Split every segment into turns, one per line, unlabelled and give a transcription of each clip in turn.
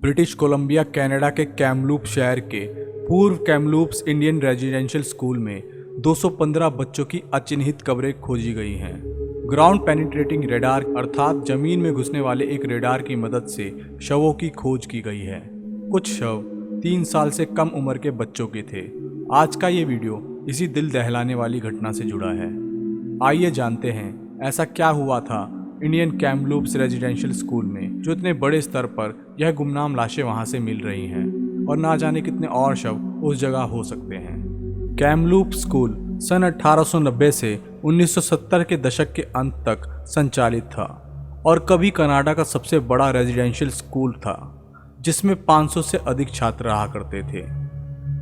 British Columbia Canada के कैमलूप शहर के पूर्व कैमलूप्स इंडियन रेजिडेंशियल स्कूल में 215 बच्चों की अचिन्हित कब्रें खोजी गई हैं। ग्राउंड पेनिट्रेटिंग रेडार अर्थात जमीन में घुसने वाले एक रेडार की मदद से शवों की खोज की गई है। कुछ शव 3 साल से कम उम्र के बच्चों के थे। आज का ये वीडियो इसी दिल दहलाने वाली घटना से जुड़ा है। आइए जानते हैं ऐसा क्या हुआ था इंडियन कैमलूप्स रेजिडेंशियल स्कूल में जो इतने बड़े स्तर पर यह गुमनाम लाशें वहां से मिल रही हैं और ना जाने कितने और शव उस जगह हो सकते हैं। कैमलूप स्कूल सन 1890 से 1970 के दशक के अंत तक संचालित था और कभी कनाडा का सबसे बड़ा रेजिडेंशियल स्कूल था जिसमें 500 से अधिक छात्र रहा करते थे।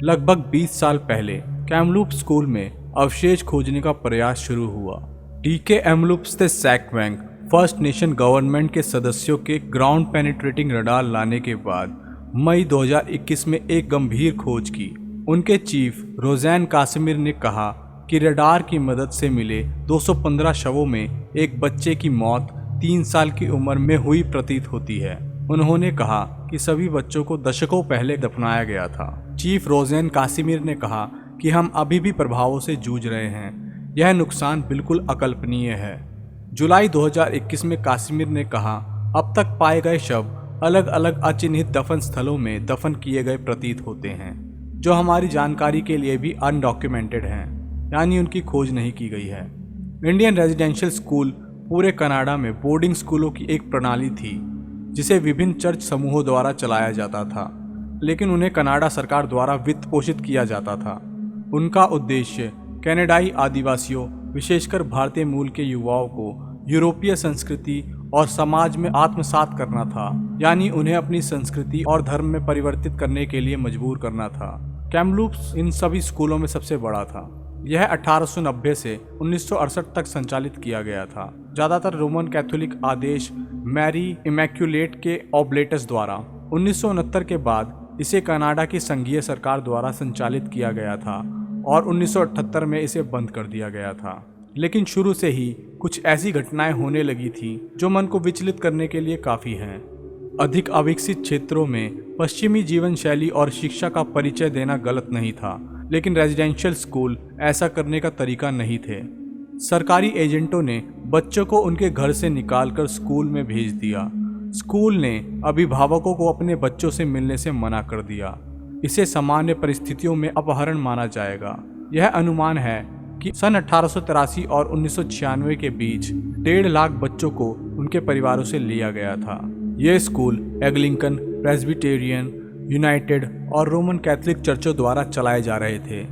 लगभग 20 साल पहले कैमलूप स्कूल में अवशेष खोजने का प्रयास शुरू हुआ। डीके एमलूप्स थे सैकवैंग फर्स्ट नेशन गवर्नमेंट के सदस्यों के ग्राउंड पेनिट्रेटिंग रडार लाने के बाद मई 2021 में एक गंभीर खोज की। उनके चीफ रोज़ैन कासिमिर ने कहा कि रडार की मदद से मिले 215 शवों में एक बच्चे की मौत 3 साल की उम्र में हुई प्रतीत होती है। उन्होंने कहा कि सभी बच्चों को दशकों पहले दफनाया गया था। चीफ रोज़ैन कासिमिर ने कहा कि हम अभी भी प्रभावों से जूझ रहे हैं। यह नुकसान बिल्कुल अकल्पनीय है। जुलाई 2021 में कासिमिर ने कहा, अब तक पाए गए शव अलग अलग अचिन्हित दफन स्थलों में दफन किए गए प्रतीत होते हैं जो हमारी जानकारी के लिए भी अनडॉक्यूमेंटेड हैं, यानी उनकी खोज नहीं की गई है। इंडियन रेजिडेंशियल स्कूल पूरे कनाडा में बोर्डिंग स्कूलों की एक प्रणाली थी जिसे विभिन्न चर्च समूहों द्वारा चलाया जाता था, लेकिन उन्हें कनाडा सरकार द्वारा वित्त पोषित किया जाता था। उनका उद्देश्य कनाडाई आदिवासियों विशेषकर भारतीय मूल के युवाओं को यूरोपीय संस्कृति और समाज में आत्मसात करना था, यानी उन्हें अपनी संस्कृति और धर्म में परिवर्तित करने के लिए मजबूर करना था। कैमलूप्स इन सभी स्कूलों में सबसे बड़ा था। यह 1890 से 1968 तक संचालित किया गया था, ज़्यादातर रोमन कैथोलिक आदेश मैरी इमैक्युलेट के ऑब्लेटस द्वारा। 1969 के बाद इसे कनाडा की संघीय सरकार द्वारा संचालित किया गया था और 1978 में इसे बंद कर दिया गया था। लेकिन शुरू से ही कुछ ऐसी घटनाएं होने लगी थी जो मन को विचलित करने के लिए काफ़ी हैं। अधिक अविकसित क्षेत्रों में पश्चिमी जीवन शैली और शिक्षा का परिचय देना गलत नहीं था, लेकिन रेजिडेंशियल स्कूल ऐसा करने का तरीका नहीं थे। सरकारी एजेंटों ने बच्चों को उनके घर से निकालकर स्कूल में भेज दिया। स्कूल ने अभिभावकों को अपने बच्चों से मिलने से मना कर दिया। इसे सामान्य परिस्थितियों में अपहरण माना जाएगा। यह अनुमान है कि सन 1883 और 1996 के बीच 1.5 लाख बच्चों को उनके परिवारों से लिया गया था। यह स्कूल एंग्लिकन, प्रेस्बिटेरियन, यूनाइटेड और रोमन कैथोलिक चर्चों द्वारा चलाए जा रहे थे।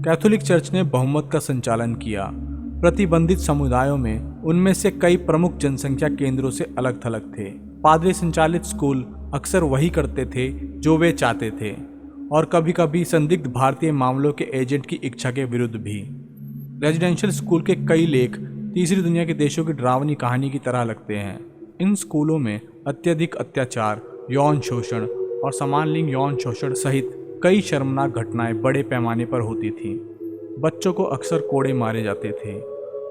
कैथोलिक चर्च ने बहुमत का संचालन किया। प्रतिबंधित समुदायों में उनमें से कई प्रमुख जनसंख्या केंद्रों से अलग थलग थे। पादरी संचालित स्कूल अक्सर वही करते थे जो वे चाहते थे और कभी कभी संदिग्ध भारतीय मामलों के एजेंट की इच्छा के विरुद्ध भी। रेजिडेंशियल स्कूल के कई लेख तीसरी दुनिया के देशों की डरावनी कहानी की तरह लगते हैं। इन स्कूलों में अत्यधिक अत्याचार, यौन शोषण और समान लिंग यौन शोषण सहित कई शर्मनाक घटनाएं बड़े पैमाने पर होती थीं। बच्चों को अक्सर कोड़े मारे जाते थे,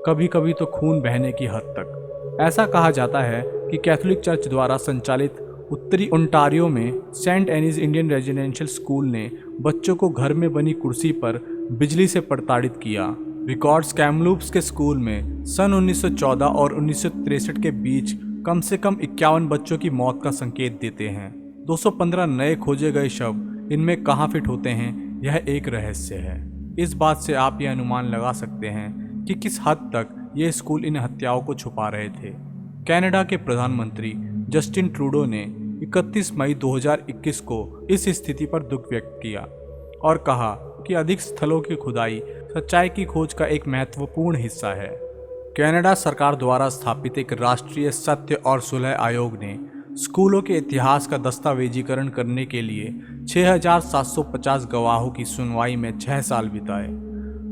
कभी कभी तो खून बहने की हद तक। ऐसा कहा जाता है कि कैथोलिक चर्च द्वारा संचालित उत्तरी ओंटारियो में Saint Anne's Indian residential school ने बच्चों को घर में बनी कुर्सी पर बिजली से प्रताड़ित किया। रिकॉर्ड्स कैमलूप्स के स्कूल में सन 1914 और 1963 के बीच कम से कम 51 बच्चों की मौत का संकेत देते हैं। 215 नए खोजे गए शव इनमें कहाँ फिट होते हैं, यह एक रहस्य है। इस बात से आप यह अनुमान लगा सकते हैं कि किस हद तक ये स्कूल इन हत्याओं को छुपा रहे थे। कनाडा के प्रधानमंत्री जस्टिन ट्रूडो ने 31 मई 2021 को इस स्थिति पर दुख व्यक्त किया और कहा कि अधिक स्थलों की खुदाई सच्चाई की खोज का एक महत्वपूर्ण हिस्सा है। कनाडा सरकार द्वारा स्थापित एक राष्ट्रीय सत्य और सुलह आयोग ने स्कूलों के इतिहास का दस्तावेजीकरण करने के लिए 6,750 गवाहों की सुनवाई में 6 साल बिताए।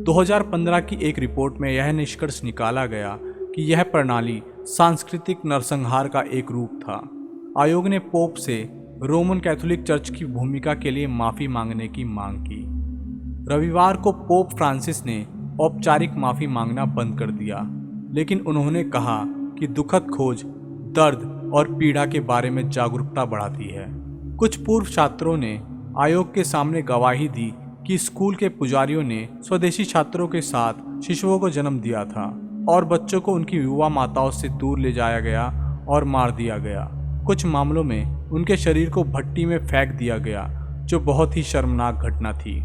2015 की एक रिपोर्ट में यह निष्कर्ष निकाला गया कि यह प्रणाली सांस्कृतिक नरसंहार का एक रूप था। आयोग ने पोप से रोमन कैथोलिक चर्च की भूमिका के लिए माफ़ी मांगने की मांग की। रविवार को पोप फ्रांसिस ने औपचारिक माफ़ी मांगना बंद कर दिया, लेकिन उन्होंने कहा कि दुखद खोज, दर्द और पीड़ा के बारे में जागरूकता बढ़ाती है। कुछ पूर्व छात्रों ने आयोग के सामने गवाही दी कि स्कूल के पुजारियों ने स्वदेशी छात्रों के साथ शिशुओं को जन्म दिया था और बच्चों को उनकी युवा माताओं से दूर ले जाया गया और मार दिया गया। कुछ मामलों में उनके शरीर को भट्टी में फेंक दिया गया, जो बहुत ही शर्मनाक घटना थी।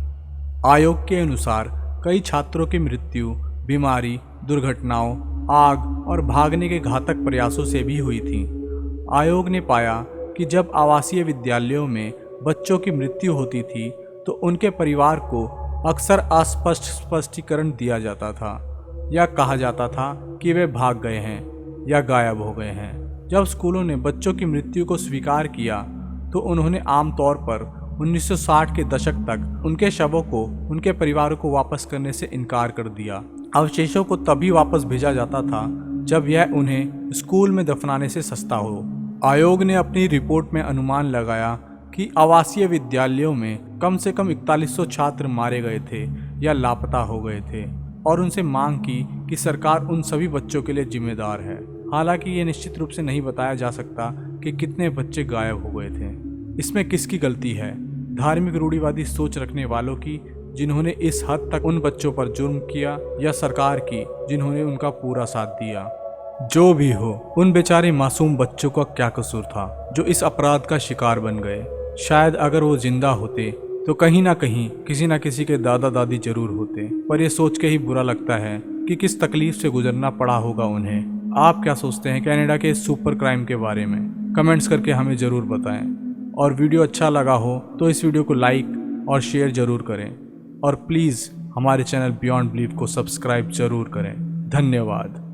आयोग के अनुसार कई छात्रों की मृत्यु बीमारी, दुर्घटनाओं, आग और भागने के घातक प्रयासों से भी हुई थी। आयोग ने पाया कि जब आवासीय विद्यालयों में बच्चों की मृत्यु होती थी तो उनके परिवार को अक्सर अस्पष्ट स्पष्टीकरण दिया जाता था या कहा जाता था कि वे भाग गए हैं या गायब हो गए हैं। जब स्कूलों ने बच्चों की मृत्यु को स्वीकार किया तो उन्होंने आमतौर पर 1960 के दशक तक उनके शवों को उनके परिवारों को वापस करने से इनकार कर दिया। अवशेषों को तभी वापस भेजा जाता था जब यह उन्हें स्कूल में दफनाने से सस्ता हो। आयोग ने अपनी रिपोर्ट में अनुमान लगाया कि आवासीय विद्यालयों में कम से कम 4100 छात्र मारे गए थे या लापता हो गए थे और उनसे मांग की कि सरकार उन सभी बच्चों के लिए जिम्मेदार है। हालांकि ये निश्चित रूप से नहीं बताया जा सकता कि कितने बच्चे गायब हो गए थे। इसमें किसकी गलती है? धार्मिक रूढ़िवादी सोच रखने वालों की, जिन्होंने इस हद तक उन बच्चों पर जुर्म किया, या सरकार की, जिन्होंने उनका पूरा साथ दिया? जो भी हो, उन बेचारे मासूम बच्चों का क्या कसूर था जो इस अपराध का शिकार बन गए? शायद अगर वो जिंदा होते तो कहीं ना कहीं किसी ना किसी के दादा दादी जरूर होते। पर ये सोच के ही बुरा लगता है कि किस तकलीफ से गुजरना पड़ा होगा उन्हें। आप क्या सोचते हैं कनाडा के सुपर क्राइम के बारे में? कमेंट्स करके हमें ज़रूर बताएं। और वीडियो अच्छा लगा हो तो इस वीडियो को लाइक और शेयर ज़रूर करें। और प्लीज़ हमारे चैनल बियॉन्ड बिलीफ को सब्सक्राइब ज़रूर करें। धन्यवाद।